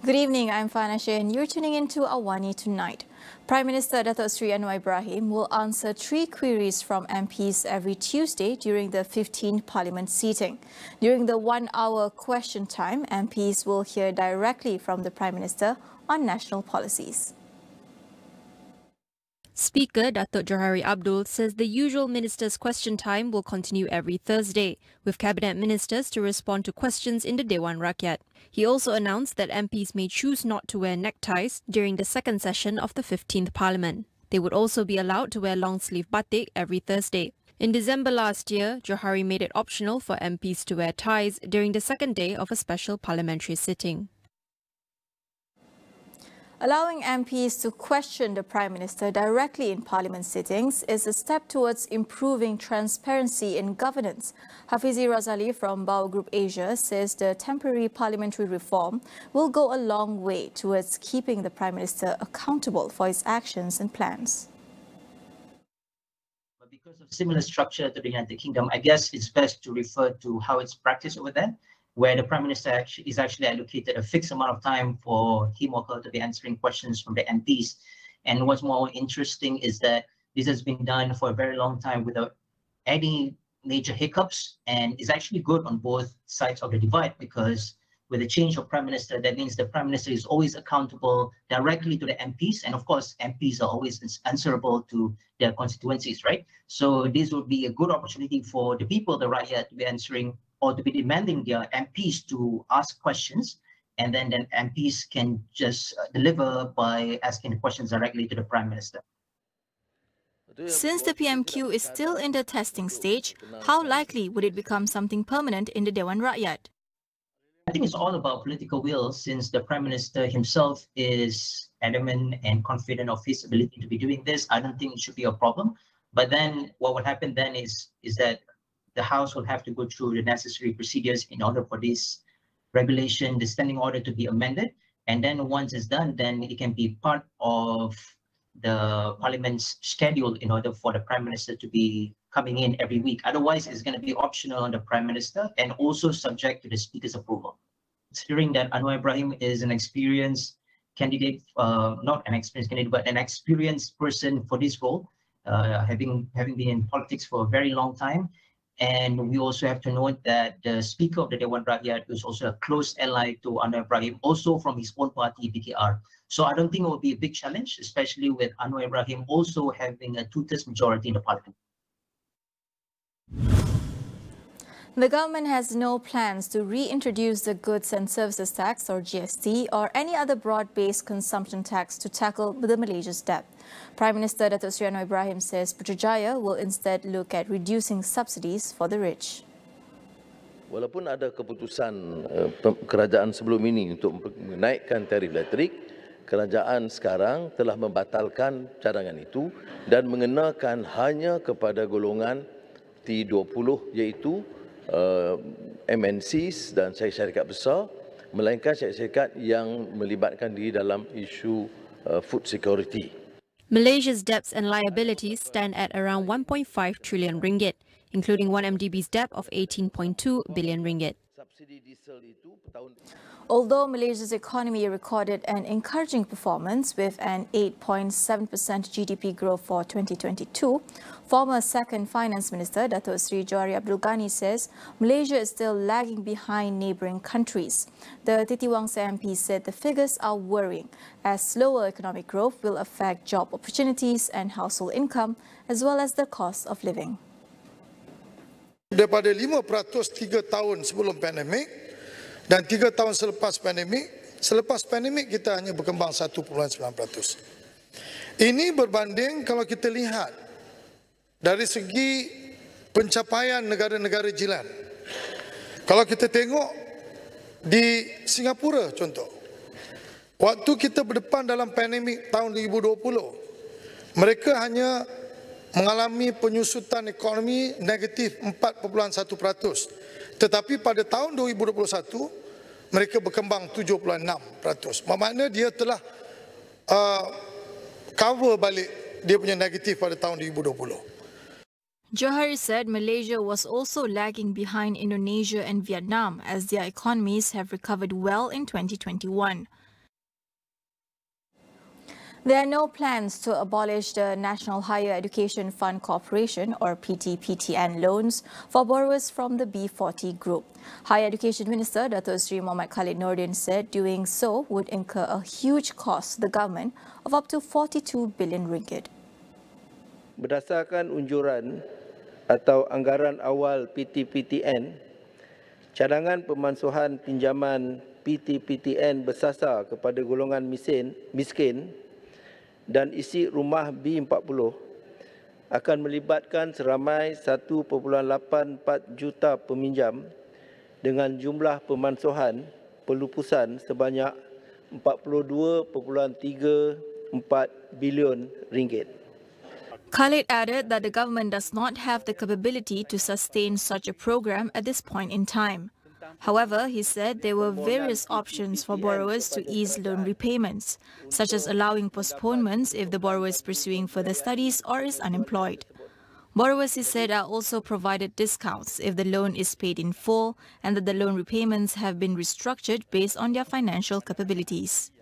Good evening, I'm Farhana Sheikh and you're tuning into AWANI tonight. Prime Minister Datuk Seri Anwar Ibrahim will answer 3 queries from MPs every Tuesday during the 15th Parliament seating. During the 1-hour question time, MPs will hear directly from the Prime Minister on national policies. Speaker Datuk Johari Abdul says the usual ministers' question time will continue every Thursday, with cabinet ministers to respond to questions in the Dewan Rakyat. He also announced that MPs may choose not to wear neckties during the second session of the 15th Parliament. They would also be allowed to wear long-sleeve batik every Thursday. In December last year, Johari made it optional for MPs to wear ties during the second day of a special parliamentary sitting. Allowing MPs to question the Prime Minister directly in Parliament sittings is a step towards improving transparency in governance. Hafizi Razali from Baharu Group Asia says the temporary parliamentary reform will go a long way towards keeping the Prime Minister accountable for his actions and plans. But because of similar structure to the United Kingdom, I guess it's best to refer to how it's practiced over there, where the Prime Minister is actually allocated a fixed amount of time for him or her to be answering questions from the MPs. And what's more interesting is that this has been done for a very long time without any major hiccups, and is actually good on both sides of the divide, because with the change of Prime Minister, that means the Prime Minister is always accountable directly to the MPs, and of course MPs are always answerable to their constituencies, right? So this would be a good opportunity for the people, the Rakyat, to be answering or to be demanding their MPs to ask questions, and then MPs can just deliver by asking the questions directly to the Prime Minister. Since the PMQ is still in the testing stage, how likely would it become something permanent in the Dewan Rakyat? I think it's all about political will, since the Prime Minister himself is adamant and confident of his ability to be doing this. I don't think it should be a problem. But then what will happen then is that the House will have to go through the necessary procedures in order for this regulation, the standing order, to be amended. And then once it's done, then it can be part of the Parliament's schedule in order for the Prime Minister to be coming in every week. Otherwise, it's going to be optional on the Prime Minister and also subject to the Speaker's approval. Considering that Anwar Ibrahim is an experienced candidate, not an experienced candidate, but an experienced person for this role, having been in politics for a very long time. And we also have to note that the Speaker of the Dewan Rakyat is also a close ally to Anwar Ibrahim, also from his own party, BKR. So I don't think it will be a big challenge, especially with Anwar Ibrahim also having a 2/3 majority in the parliament. The government has no plans to reintroduce the Goods and Services Tax, or GST, or any other broad-based consumption tax to tackle the Malaysia's debt. Prime Minister Datuk Seri Anwar Ibrahim says Putrajaya will instead look at reducing subsidies for the rich. Walaupun ada keputusan kerajaan sebelum ini untuk menaikkan tarif elektrik, kerajaan sekarang telah membatalkan cadangan itu dan mengenakan hanya kepada golongan T20, iaitu MNCs dan syarikat besar, melainkan syarikat yang melibatkan diri dalam isu food security. Malaysia's debts and liabilities stand at around 1.5 trillion ringgit, including 1MDB's debt of 18.2 billion ringgit. Although Malaysia's economy recorded an encouraging performance with an 8.7% GDP growth for 2022, former Second Finance Minister Datuk Seri Johari Abdul Ghani says Malaysia is still lagging behind neighbouring countries. The Titiwangsa MP said the figures are worrying, as slower economic growth will affect job opportunities and household income, as well as the cost of living. Daripada 5% 3 tahun sebelum pandemik dan 3 tahun selepas pandemik kita hanya berkembang 1.9%. Ini berbanding kalau kita lihat dari segi pencapaian negara-negara jiran. Kalau kita tengok di Singapura contoh, waktu kita berdepan dalam pandemik tahun 2020, mereka hanya mengalami penyusutan ekonomi negatif 4.1%. Tetapi pada tahun 2021, mereka berkembang 7.6%. Maknanya dia telah cover balik dia punya negatif pada tahun 2020. Johari said Malaysia was also lagging behind Indonesia and Vietnam as their economies have recovered well in 2021. There are no plans to abolish the National Higher Education Fund Corporation or PT-PTN loans for borrowers from the B40 group. Higher Education Minister Dato' Sri Muhammad Khalid Nordin said doing so would incur a huge cost to the government of up to 42 billion ringgit. Berdasarkan unjuran atau anggaran awal PT-PTN, cadangan pemansuhan pinjaman PT-PTN bersasar kepada golongan miskin dan isi rumah B40 akan melibatkan seramai 1.84 juta peminjam dengan jumlah pemansuhan pelupusan sebanyak 42.34 bilion ringgit. Khalid added that the government does not have the capability to sustain such a program at this point in time. However, he said there were various options for borrowers to ease loan repayments, such as allowing postponements if the borrower is pursuing further studies or is unemployed. Borrowers, he said, are also provided discounts if the loan is paid in full and that the loan repayments have been restructured based on their financial capabilities.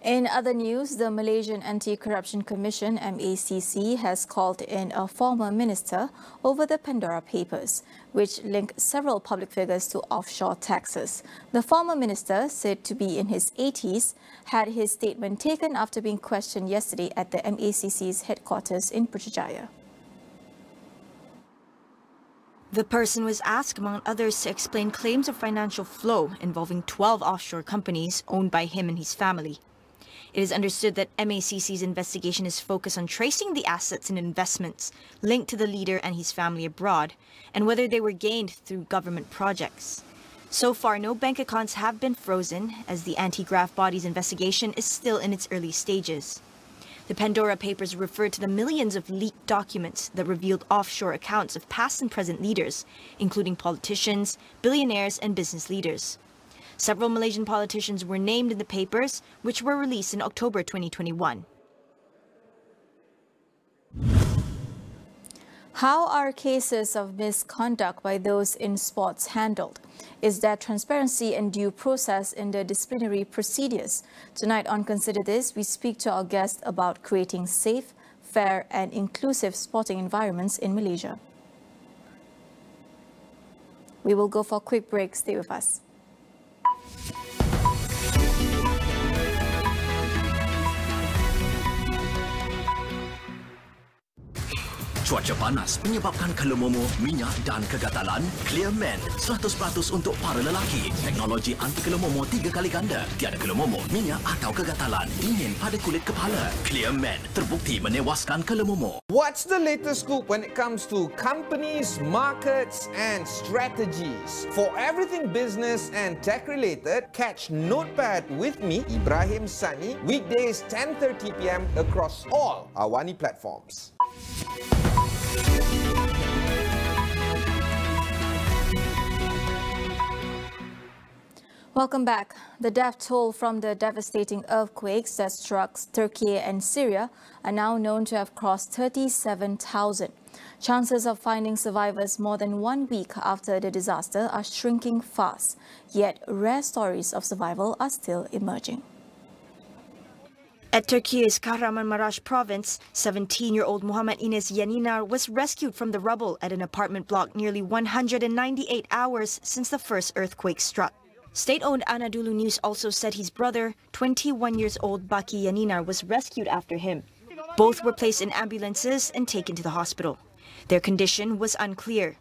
In other news, the Malaysian Anti-Corruption Commission, MACC, has called in a former minister over the Pandora Papers, which link several public figures to offshore taxes. The former minister, said to be in his 80s, had his statement taken after being questioned yesterday at the MACC's headquarters in Putrajaya. The person was asked, among others, to explain claims of financial flow involving 12 offshore companies owned by him and his family. It is understood that MACC's investigation is focused on tracing the assets and investments linked to the leader and his family abroad and whether they were gained through government projects. So far, no bank accounts have been frozen as the anti-graft body's investigation is still in its early stages. The Pandora Papers referred to the millions of leaked documents that revealed offshore accounts of past and present leaders, including politicians, billionaires and business leaders. Several Malaysian politicians were named in the papers, which were released in October 2021. How are cases of misconduct by those in sports handled? Is there transparency and due process in the disciplinary procedures? Tonight on Consider This, we speak to our guest about creating safe, fair and inclusive sporting environments in Malaysia. We will go for a quick break. Stay with us. Cuaca panas menyebabkan kelumomo, minyak dan kegatalan? Clearman 100% untuk para lelaki. Teknologi anti kelumomo 3 kali ganda. Tiada kelumomo, minyak atau kegatalan. Dingin pada kulit kepala. Clearman terbukti menewaskan kelumomo. What's the latest scoop when it comes to companies, markets and strategies? For everything business and tech related, catch Notepad with me, Ibrahim Sani, weekdays 10:30 p.m. across all AWANI platforms. Welcome back. The death toll from the devastating earthquakes that struck Turkey and Syria are now known to have crossed 37,000. Chances of finding survivors more than 1 week after the disaster are shrinking fast, yet rare stories of survival are still emerging. At Turkey's Kahramanmaraş province, 17-year-old Muhammad Enes Yaninar was rescued from the rubble at an apartment block nearly 198 hours since the first earthquake struck. State-owned Anadolu News also said his brother, 21 years old Baki Yaninar, was rescued after him. Both were placed in ambulances and taken to the hospital. Their condition was unclear.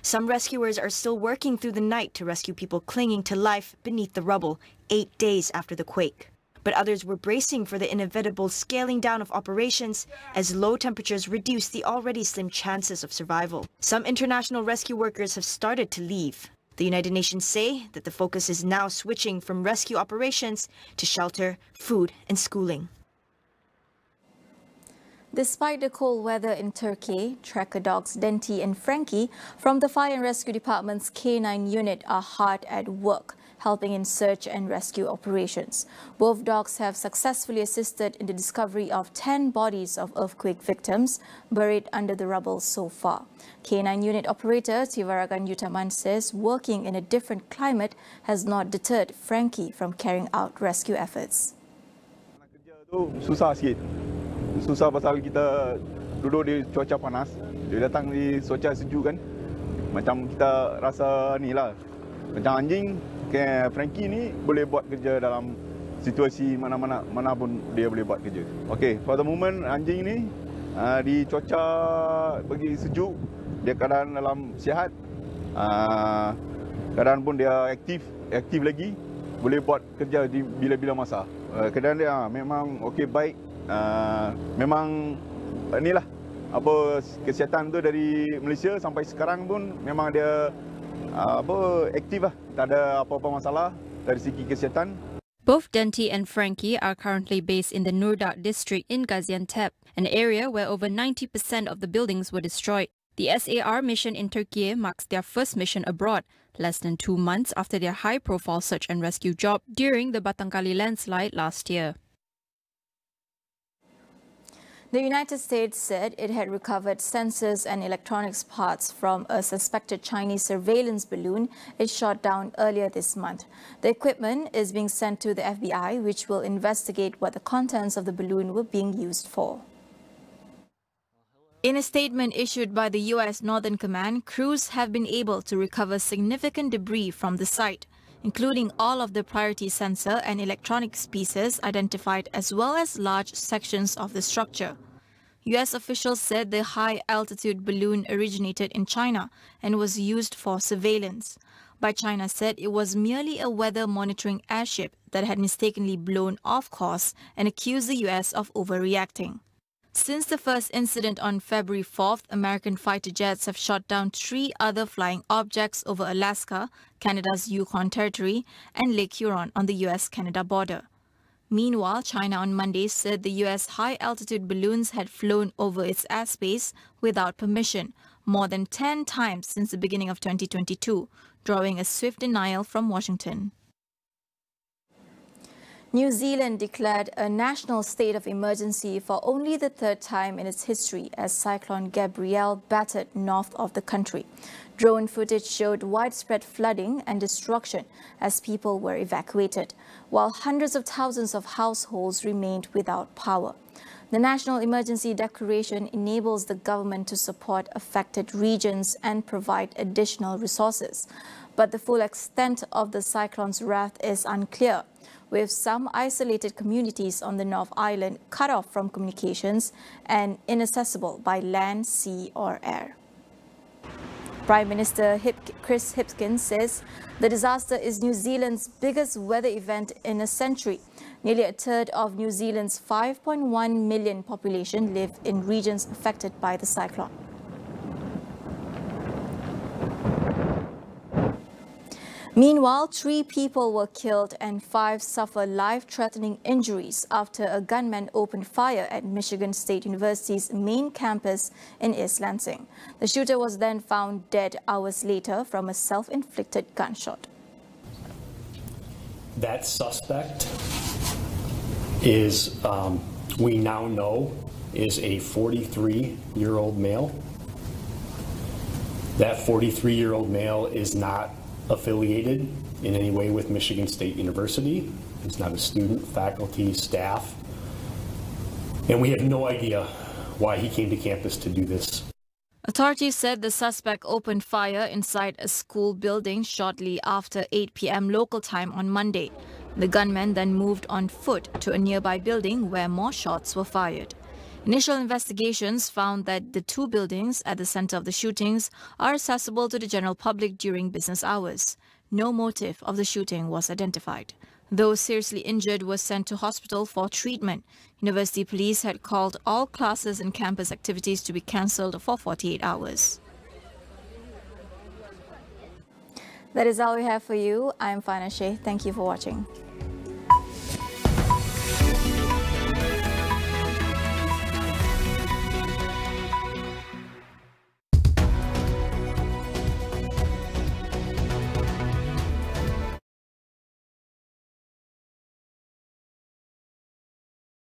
Some rescuers are still working through the night to rescue people clinging to life beneath the rubble 8 days after the quake. But others were bracing for the inevitable scaling down of operations as low temperatures reduced the already slim chances of survival. Some international rescue workers have started to leave. The United Nations say that the focus is now switching from rescue operations to shelter, food and schooling. Despite the cold weather in Turkey, tracker dogs Denti and Frankie from the Fire and Rescue Department's K9 unit are hard at work, helping in search and rescue operations. Both dogs have successfully assisted in the discovery of 10 bodies of earthquake victims buried under the rubble so far. K9 unit operator Tivaragan Utaman says working in a different climate has not deterred Frankie from carrying out rescue efforts. Susah sikit. Susah pasal kita duduk di cuaca panas. Dia datang di cuaca sejuk kan. Macam kita rasa ni lah. Macam anjing, kayak Frankie ni boleh buat kerja dalam situasi mana pun dia boleh buat kerja. Okay, for the moment anjing ni di cuaca bagi sejuk, dia keadaan dalam sihat. Keadaan pun dia aktif lagi, boleh buat kerja di bila-bila masa. Keadaan dia memang okey, baik. Memang inilah apa kesihatan tu dari Malaysia sampai sekarang pun memang dia aktif lah. Tak ada apa-apa masalah dari segi kesihatan. Both Denti and Frankie are currently based in the Nurdat district in Gaziantep, an area where over 90% of the buildings were destroyed. The SAR mission in Turkey marks their first mission abroad, less than 2 months after their high-profile search and rescue job during the Batangkali landslide last year. The United States said it had recovered sensors and electronics parts from a suspected Chinese surveillance balloon it shot down earlier this month. The equipment is being sent to the FBI, which will investigate what the contents of the balloon were being used for. In a statement issued by the U.S. Northern Command, crews have been able to recover significant debris from the site, including all of the priority sensor and electronics pieces identified, as well as large sections of the structure. U.S. officials said the high-altitude balloon originated in China and was used for surveillance, but China said it was merely a weather monitoring airship that had mistakenly blown off course and accused the U.S. of overreacting. Since the first incident on February 4th, American fighter jets have shot down 3 other flying objects over Alaska, Canada's Yukon Territory, and Lake Huron on the US-Canada border. Meanwhile, China on Monday said the US high-altitude balloons had flown over its airspace without permission, more than 10 times since the beginning of 2022, drawing a swift denial from Washington. New Zealand declared a national state of emergency for only the 3rd time in its history as Cyclone Gabrielle battered north of the country. Drone footage showed widespread flooding and destruction as people were evacuated, while hundreds of thousands of households remained without power. The National Emergency Declaration enables the government to support affected regions and provide additional resources. But the full extent of the cyclone's wrath is unclear, with some isolated communities on the North Island cut off from communications and inaccessible by land, sea or air. Prime Minister Chris Hipkins says the disaster is New Zealand's biggest weather event in a century. Nearly a third of New Zealand's 5.1 million population live in regions affected by the cyclone. Meanwhile, 3 people were killed and 5 suffered life-threatening injuries after a gunman opened fire at Michigan State University's main campus in East Lansing. The shooter was then found dead hours later from a self-inflicted gunshot. That suspect is, we now know, is a 43-year-old male. That 43-year-old male is not affiliated in any way with Michigan State University. He's not a student, faculty, staff. And we have no idea why he came to campus to do this. Authorities said the suspect opened fire inside a school building shortly after 8 p.m. local time on Monday. The gunman then moved on foot to a nearby building where more shots were fired. Initial investigations found that the 2 buildings at the center of the shootings are accessible to the general public during business hours. No motive of the shooting was identified. Those seriously injured were sent to hospital for treatment. University police had called all classes and campus activities to be cancelled for 48 hours. That is all we have for you. I'm Farhana Sheikh. Thank you for watching.